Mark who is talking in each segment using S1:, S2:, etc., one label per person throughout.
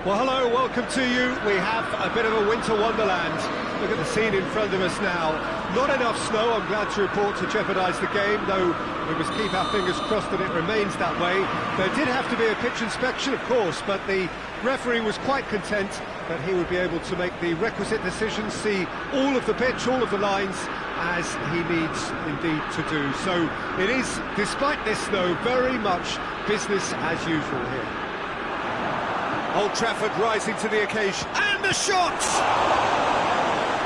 S1: Well, hello, welcome to you. We have a bit of a winter wonderland. Look at the scene in front of us now. Not enough snow, I'm glad to report, to jeopardise the game, though we must keep our fingers crossed that it remains that way. There did have to be a pitch inspection, of course, but the referee was quite content that he would be able to make the requisite decisions, see all of the pitch, all of the lines, as he needs indeed to do. So it is, despite this snow, very much business as usual here. Old Trafford rising to the occasion, and the shots!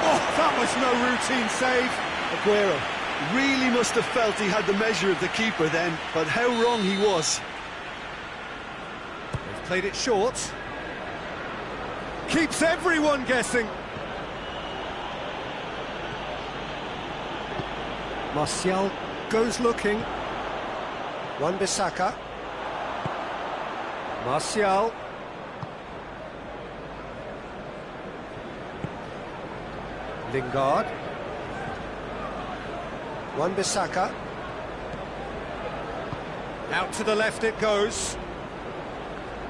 S1: Oh, that was no routine save.
S2: Aguero really must have felt he had the measure of the keeper then, but how wrong he was.
S1: They've played it short. Keeps everyone guessing. Martial goes looking. Wan-Bissaka. Martial. Lingard. Wan-Bissaka. Out to the left it goes.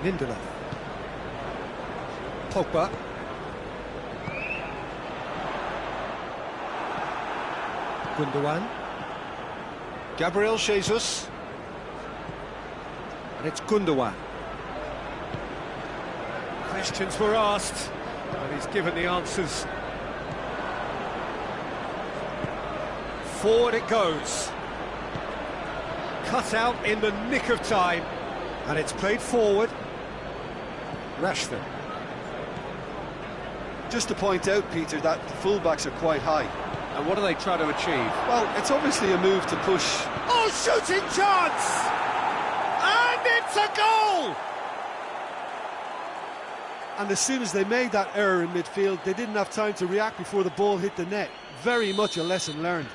S1: Lindelof. Pogba. Gundogan. Gabriel Jesus. And it's Gundogan. Questions were asked, and he's given the answers. Forward it goes. Cut out in the nick of time. And it's played forward. Rashford.
S2: Just to point out, Peter, that the fullbacks are quite high.
S1: And what do they try to achieve?
S2: Well, it's obviously a move to push.
S1: Oh, shooting chance! And it's a goal!
S2: And as soon as they made that error in midfield, they didn't have time to react before the ball hit the net. Very much a lesson learned.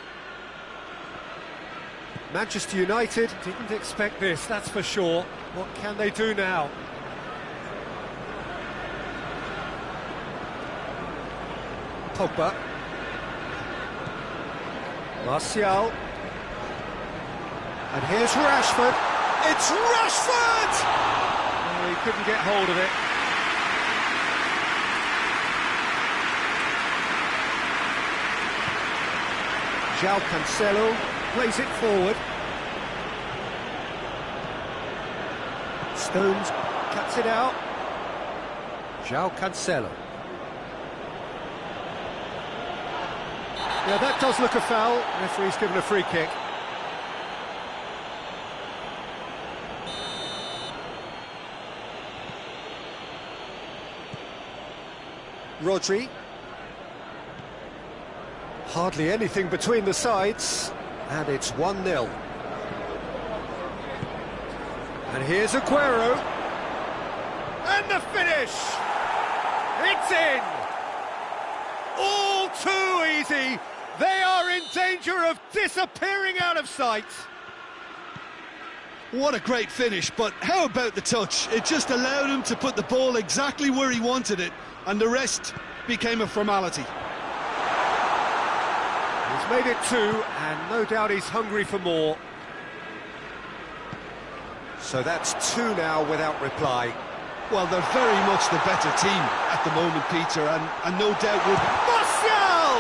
S1: Manchester United didn't expect this, that's for sure. What can they do now? Pogba. Martial. And here's Rashford. It's Rashford! Oh, he couldn't get hold of it. João Cancelo plays it forward. Stones cuts it out. João Cancelo. Yeah, that does look a foul. Referee's given a free kick. Rodri. Hardly anything between the sides, and it's 1-0. And here's Aguero. And the finish! It's in! All too easy! They are in danger of disappearing out of sight.
S2: What a great finish, but how about the touch? It just allowed him to put the ball exactly where he wanted it, and the rest became a formality.
S1: He's made it 2, and no doubt he's hungry for more. So that's 2 now without reply.
S2: Well, they're very much the better team at the moment, Peter, and no doubt will...
S1: Martial!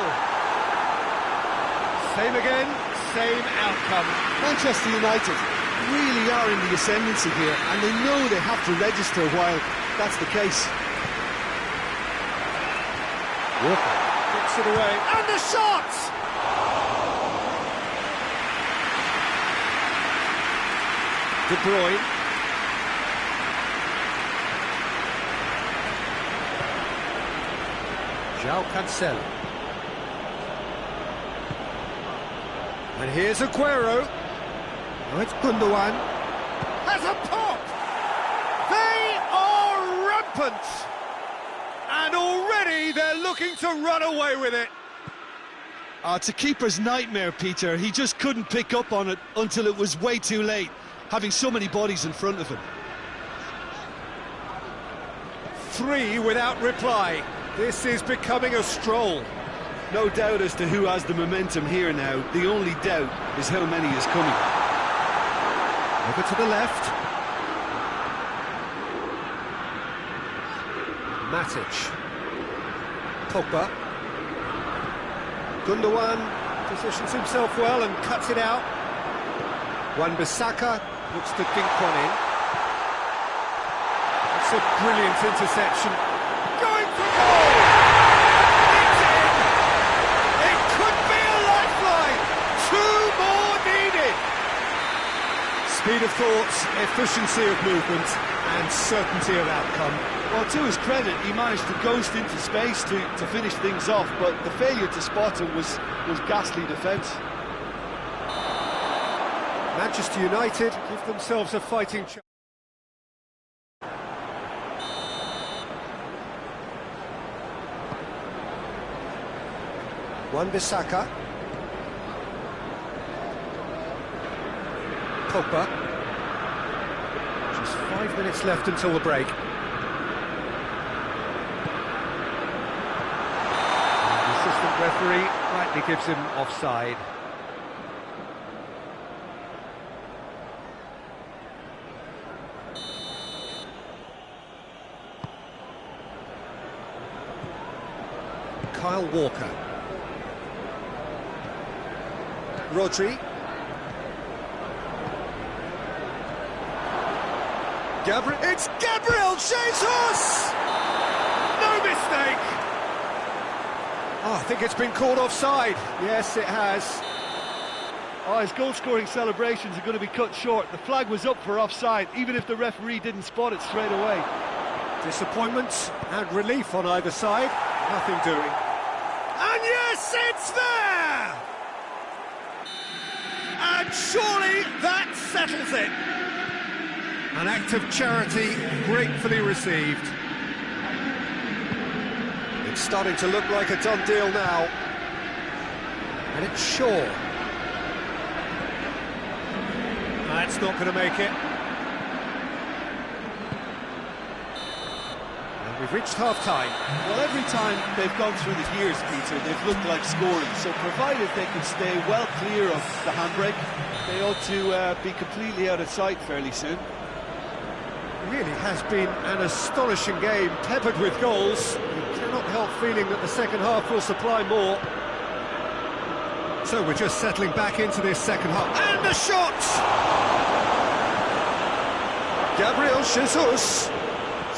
S1: Same again, same outcome.
S2: Manchester United really are in the ascendancy here, and they know they have to register while that's the case.
S1: Walker gets it away, and the shot! De Bruyne. João Cancelo. And here's Aguero. Oh, it's Gundogan. Has a pop! They are rampant! And already they're looking to run away with it.
S2: It's a keeper's nightmare, Peter. He just couldn't pick up on it until it was way too late, having so many bodies in front of him.
S1: 3 without reply. This is becoming a stroll.
S2: No doubt as to who has the momentum here now. The only doubt is how many is coming.
S1: Over to the left. Matic. Pogba. Gundogan positions himself well and cuts it out. Wan-Bissaka looks to dink one in. That's a brilliant interception. Going for goal! It's in! It could be a lifeline! 2 more needed! Speed of thought, efficiency of movement, and certainty of outcome.
S2: Well, to his credit, he managed to ghost into space to finish things off, but the failure to spot him was ghastly defence.
S1: Manchester United give themselves a fighting chance. Wan-Bissaka. Pogba. Just 5 minutes left until the break. The assistant referee rightly gives him offside. Kyle Walker. Rodri. It's Gabriel Jesus! No mistake! Oh, I think it's been called offside. Yes, it has.
S2: Oh, his goal-scoring celebrations are going to be cut short. The flag was up for offside, even if the referee didn't spot it straight away.
S1: Disappointment and relief on either side. Nothing doing. And yes, it's there! And surely that settles it. An act of charity gratefully received. It's starting to look like a done deal now. And it's Shaw. That's not going to make it. And we've reached half-time.
S2: Well, every time they've gone through the years, Peter, they've looked like scoring. So provided they can stay well clear of the handbrake, they ought to be completely out of sight fairly soon.
S1: Really has been an astonishing game, peppered with goals. You cannot help feeling that the second half will supply more. So we're just settling back into this second half. And the shot! Gabriel Jesus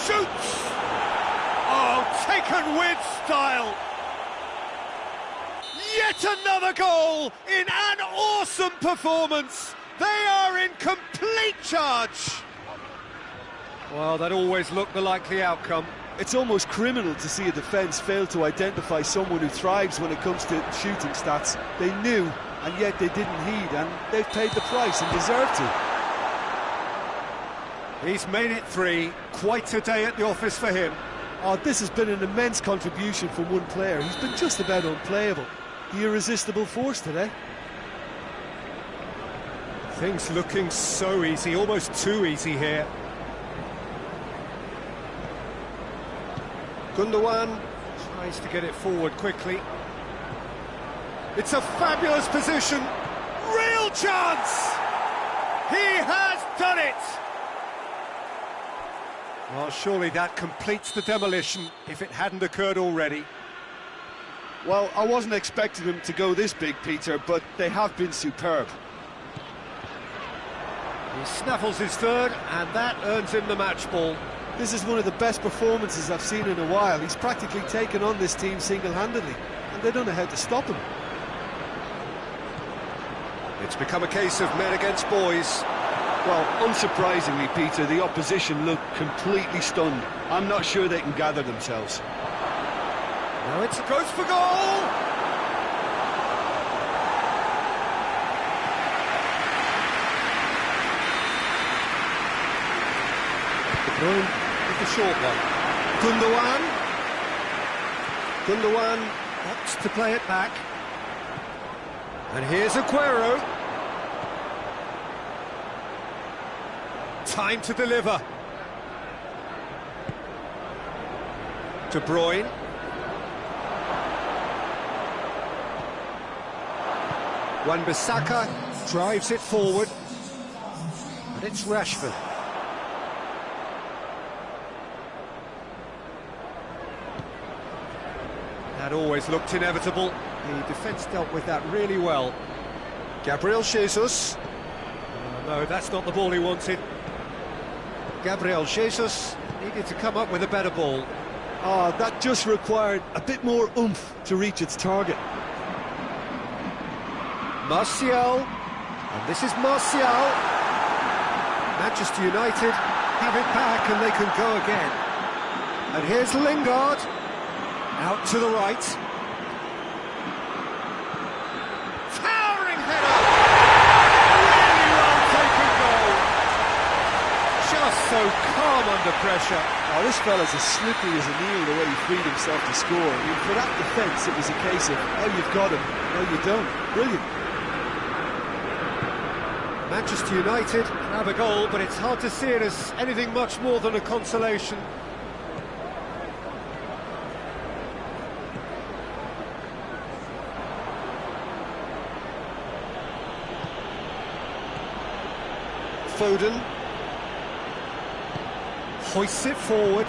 S1: shoots! Oh, taken with style! Yet another goal in an awesome performance! They are in complete charge! Well, that always looked the likely outcome.
S2: It's almost criminal to see a defence fail to identify someone who thrives when it comes to shooting stats. They knew, and yet they didn't heed, and they've paid the price and deserve to.
S1: He's made it 3. Quite a day at the office for him.
S2: Oh, this has been an immense contribution from one player. He's been just about unplayable. The irresistible force today.
S1: Things looking so easy, almost too easy here. Gundogan tries to get it forward quickly. It's a fabulous position. Real chance! He has done it! Well, surely that completes the demolition, if it hadn't occurred already.
S2: Well, I wasn't expecting them to go this big, Peter, but they have been superb.
S1: He snaffles his third, and that earns him the match ball.
S2: This is one of the best performances I've seen in a while. He's practically taken on this team single-handedly, and they don't know how to stop him.
S1: It's become a case of men against boys.
S2: Well, unsurprisingly, Peter, the opposition look completely stunned. I'm not sure they can gather themselves.
S1: Now it goes for goal! De Bruyne with the short one. Gundogan opts to play it back. And here's Aguero. Time to deliver. De Bruyne. Wan-Bissaka drives it forward. And it's Rashford. That always looked inevitable. The defence dealt with that really well. Gabriel Jesus. No, that's not the ball he wanted. Gabriel Jesus needed to come up with a better ball.
S2: Oh, that just required a bit more oomph to reach its target.
S1: Martial, and this is Martial. Manchester United have it back and they can go again. And here's Lingard, out to the right. Towering header! Really well taken goal. Just so calm under pressure.
S2: Oh, this fella's as slippery as an eel the way he freed himself to score. I mean, for that defence, it was a case of, oh, you've got him, no, you don't. Brilliant.
S1: Manchester United have a goal, but it's hard to see it as anything much more than a consolation. Foden hoists it forward,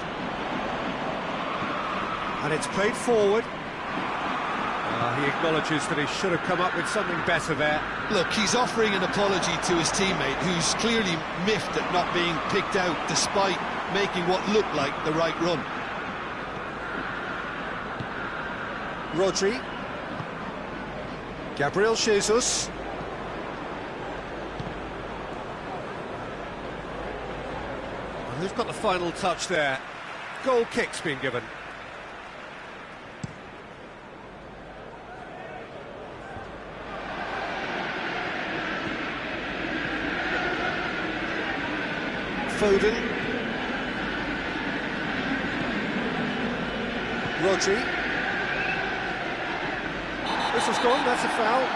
S1: and it's played forward. He acknowledges that he should have come up with something better there.
S2: Look, he's offering an apology to his teammate, who's clearly miffed at not being picked out despite making what looked like the right run.
S1: Rodri. Gabriel Jesus. And who's got the final touch there? Goal kick's been given. Foden. Rodri. Whistle's gone, that's a foul.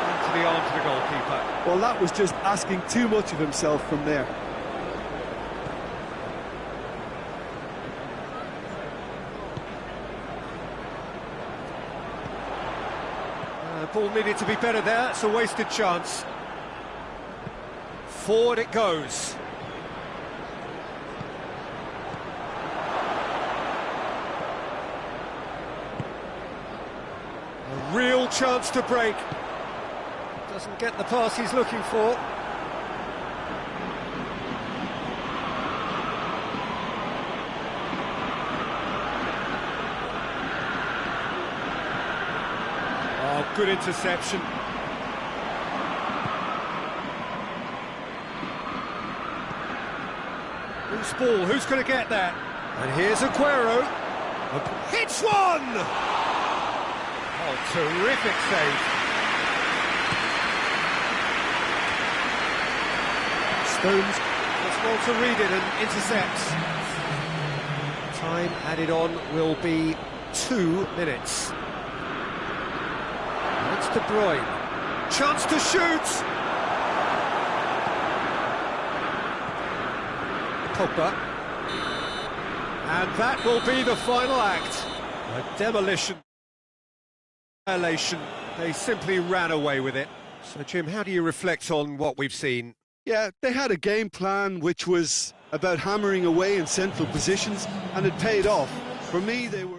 S1: Into the arms of the goalkeeper.
S2: Well, that was just asking too much of himself from there.
S1: Ball needed to be better there, it's a wasted chance. Forward it goes. A real chance to break. Doesn't get the pass he's looking for. Good interception. Loose ball, who's going to get that? And here's Aguero. Hits one! Oh, terrific save. Stones does well to read it and intercepts. Time added on will be 2 minutes. It's De Bruyne. Chance to shoot! Pogba. And that will be the final act. A demolition. Violation. They simply ran away with it. So, Jim, how do you reflect on what we've seen?
S2: Yeah, they had a game plan which was about hammering away in central positions, and it paid off. For me, they were...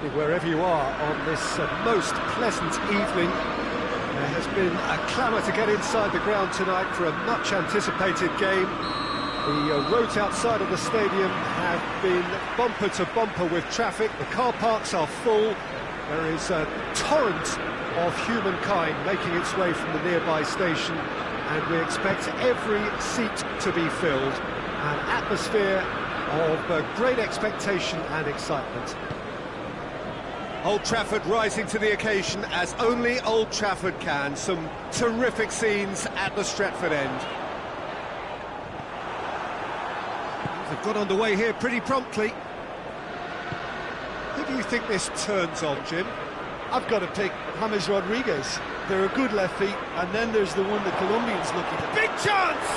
S1: listening wherever you are on this most pleasant evening. There has been a clamour to get inside the ground tonight for a much-anticipated game. The roads outside of the stadium have been bumper to bumper with traffic. The car parks are full. There is a torrent of humankind making its way from the nearby station, and we expect every seat to be filled. An atmosphere of great expectation and excitement. Old Trafford rising to the occasion as only Old Trafford can. Some terrific scenes at the Stretford end. They've got underway here pretty promptly. Who do you think this turns on, Jim?
S2: I've got to pick James Rodriguez. They're a good left feet, and then there's the one the Colombians looking at.
S1: Big chance!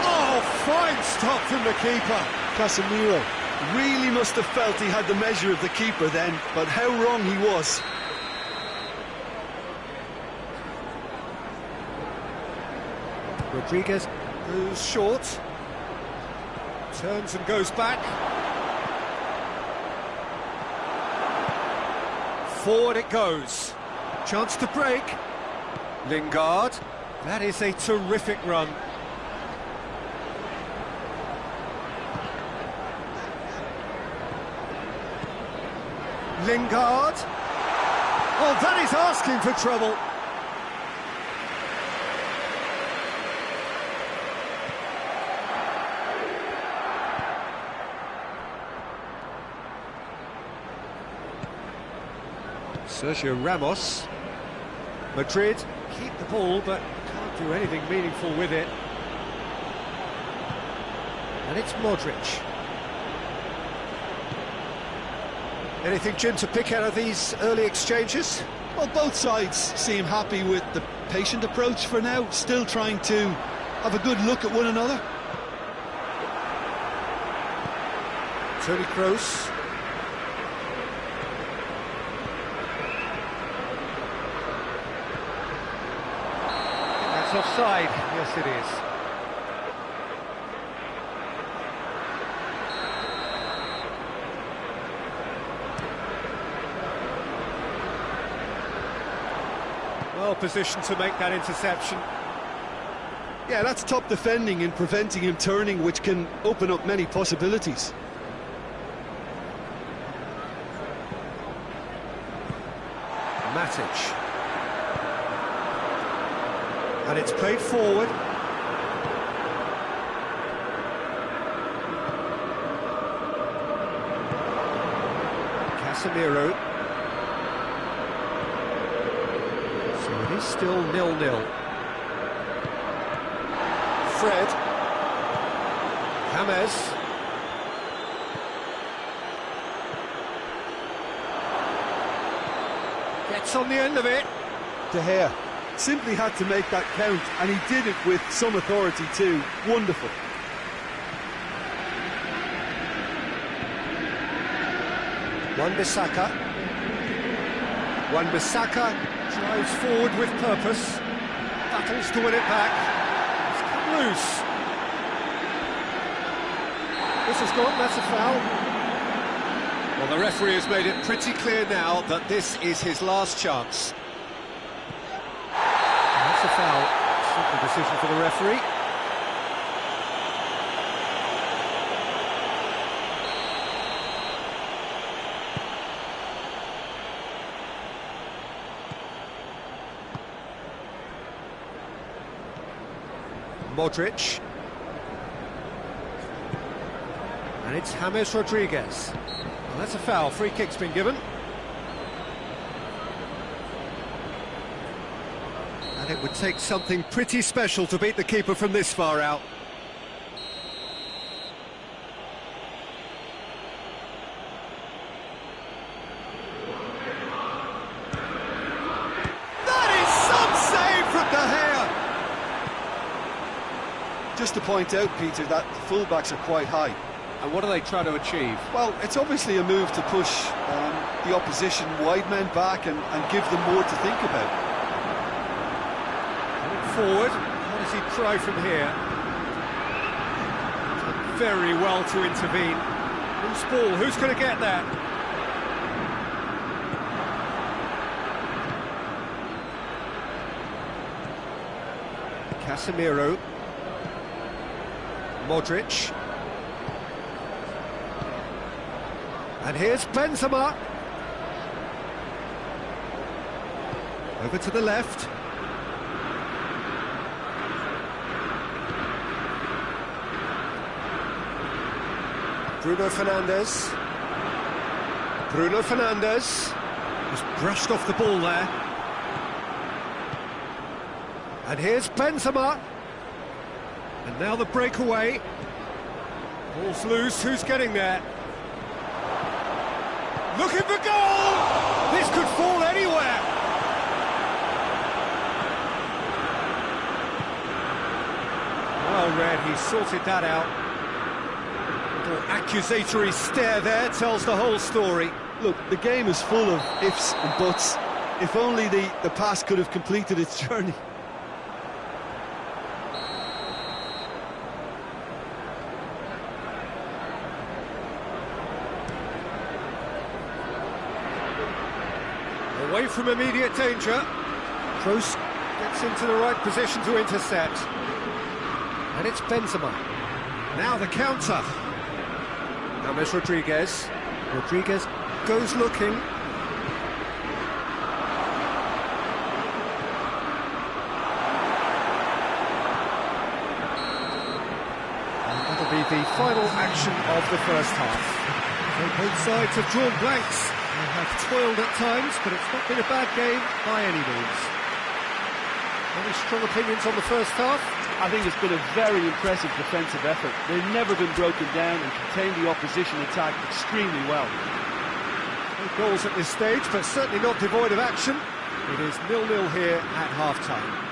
S1: Oh, fine stop from the keeper.
S2: Casemiro really must have felt he had the measure of the keeper then, but how wrong he was.
S1: Rodriguez goes short, turns and goes back. Forward it goes. Chance to break. Lingard. That is a terrific run. Lingard. Oh, that is asking for trouble. Sergio Ramos. Madrid keep the ball but can't do anything meaningful with it. And it's Modric. Anything, Jim, to pick out of these early exchanges?
S2: Well, both sides seem happy with the patient approach for now, still trying to have a good look at one another.
S1: Toni Kroos. That's offside. Yes, it is. Well positioned to make that interception.
S2: Yeah, that's top defending and preventing him turning, which can open up many possibilities.
S1: Matic. And it's played forward. Casemiro. So it is still 0-0. Fred. James. Gets on the end of it.
S2: De Gea simply had to make that count, and he did it with some authority too. Wonderful.
S1: Wan-Bissaka. Wan-Bissaka drives forward with purpose. Battles to win it back. It's come loose. This has gone, that's a foul. Well, the referee has made it pretty clear now that this is his last chance. And that's a foul. Simple decision for the referee. Modric. And it's James Rodriguez. Well, that's a foul. Free kick's been given. And it would take something pretty special to beat the keeper from this far out. That is some save from De Gea!
S2: Just to point out, Peter, that the fullbacks are quite high.
S1: And what are they trying to achieve?
S2: Well, it's obviously a move to push the opposition wide men back and give them more to think about.
S1: Forward, how does he try from here? Done very well to intervene. Loose ball, who's going to get that? Casemiro. Modric. And here's Benzema. Over to the left. Bruno Fernandes. Bruno Fernandes. Just brushed off the ball there. And here's Benzema. And now the breakaway. Ball's loose, who's getting there? Looking for goal! This could fall anywhere! Well read, he sorted that out. Little accusatory stare there tells the whole story.
S2: Look, the game is full of ifs and buts. If only the pass could have completed its journey.
S1: Away from immediate danger. Kroos gets into the right position to intercept. And it's Benzema. Now the counter. James Rodriguez. Rodriguez goes looking. And that'll be the final action of the first half. So both sides have drawn blanks. They have toiled at times, but it's not been a bad game by any means. Any strong opinions on the first half?
S2: I think it's been a very impressive defensive effort. They've never been broken down and contained the opposition attack extremely well.
S1: No goals at this stage, but certainly not devoid of action. It is 0-0 here at half-time.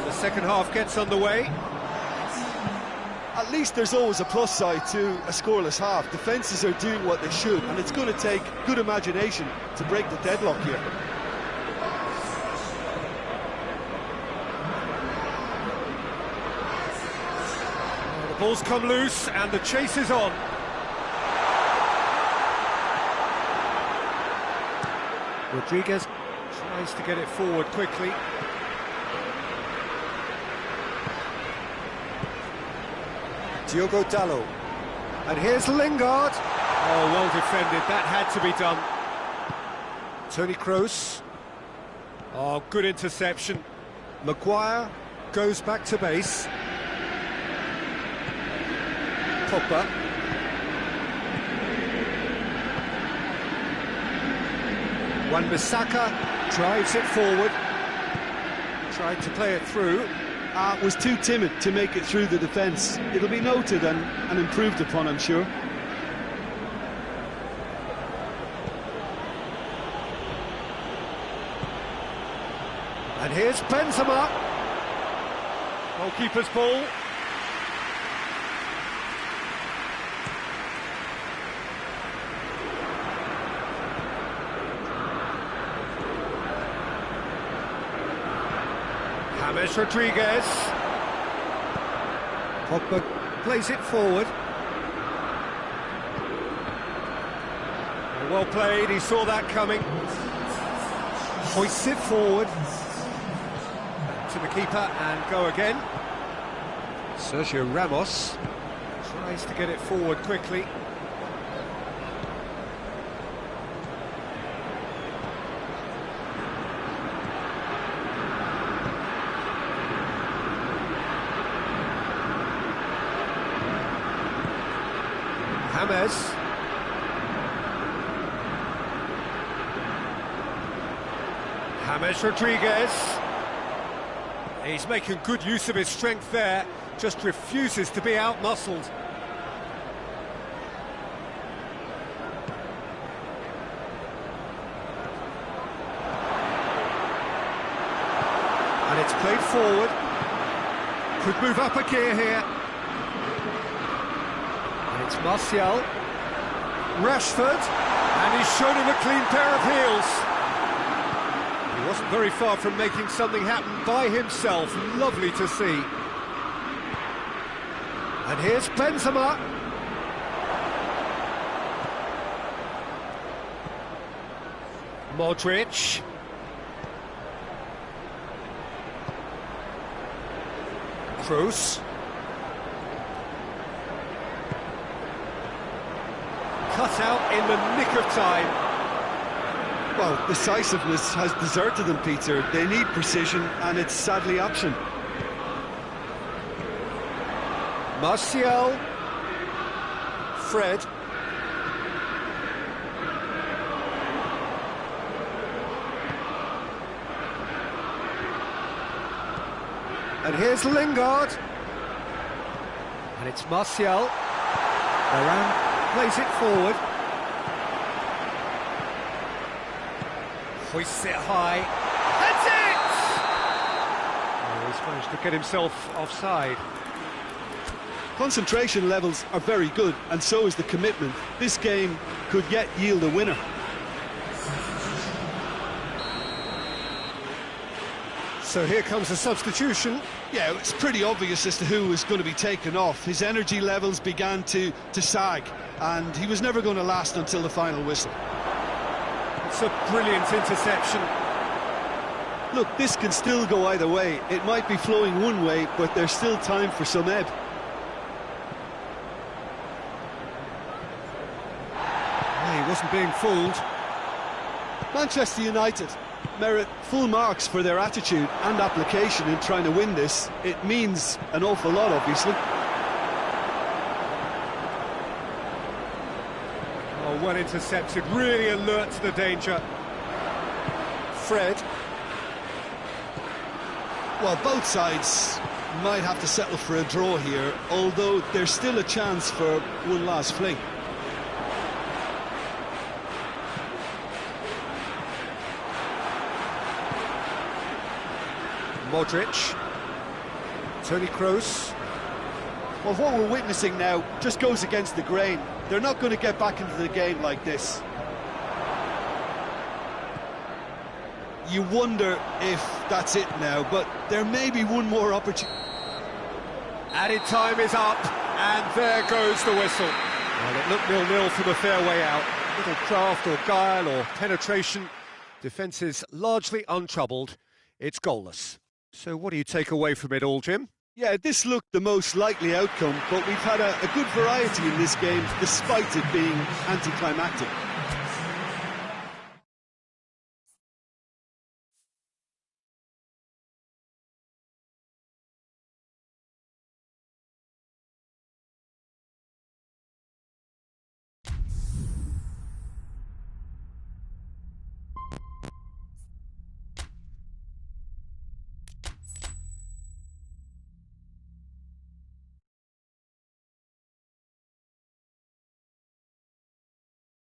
S1: The second half gets underway.
S2: At least there's always a plus side to a scoreless half. Defences are doing what they should, and it's going to take good imagination to break the deadlock here.
S1: The ball's come loose, and the chase is on. Rodriguez tries to get it forward quickly. Diogo Dalot. And here's Lingard. Oh, well defended. That had to be done. Toni Kroos. Oh, good interception. Maguire goes back to base. Pogba. Wan-Bissaka drives it forward. Tried to play it through.
S2: Was too timid to make it through the defence. It'll be noted and improved upon, I'm sure.
S1: And here's Benzema. Goalkeeper's ball. James Rodriguez. Pogba plays it forward. Well played, he saw that coming. Hoists it forward. Back to the keeper and go again. Sergio Ramos tries to get it forward quickly. James Rodriguez. He's making good use of his strength there, just refuses to be out-muscled. And it's played forward. Could move up a gear here. And it's Martial. Rashford. And he's shown him a clean pair of heels. He Wasn't very far from making something happen by himself. Lovely to see. And here's Benzema. Modric. Kroos. Cut out in the nick of time.
S2: Well, decisiveness has deserted them, Peter. They need precision, and it's sadly absent.
S1: Martial. Fred. And here's Lingard. And it's Martial. Varane plays it forward. Hoists it high. That's it! Oh, he's managed to get himself offside.
S2: Concentration levels are very good, and so is the commitment. This game could yet yield a winner.
S1: So here comes a substitution.
S2: Yeah, it's pretty obvious as to who was going to be taken off. His energy levels began to sag, and he was never going to last until the final whistle.
S1: It's a brilliant interception.
S2: Look, this can still go either way. It might be flowing one way, but there's still time for some ebb.
S1: He wasn't being fooled.
S2: Manchester United merit full marks for their attitude and application in trying to win this. It means an awful lot, obviously.
S1: Oh, well intercepted, really alert to the danger. Fred.
S2: Well, both sides might have to settle for a draw here, although there's still a chance for one last fling.
S1: Modric. Toni Kroos.
S2: Well, what we're witnessing now just goes against the grain. They're not going to get back into the game like this. You wonder if that's it now, but there may be one more opportunity.
S1: Added time is up, and there goes the whistle. Well, it looked 0-0 from a fair way out. Little craft or guile or penetration. Defence is largely untroubled. It's goalless. So what do you take away from it all, Jim?
S2: Yeah, this looked the most likely outcome, but we've had a good variety in this game, despite it being anticlimactic.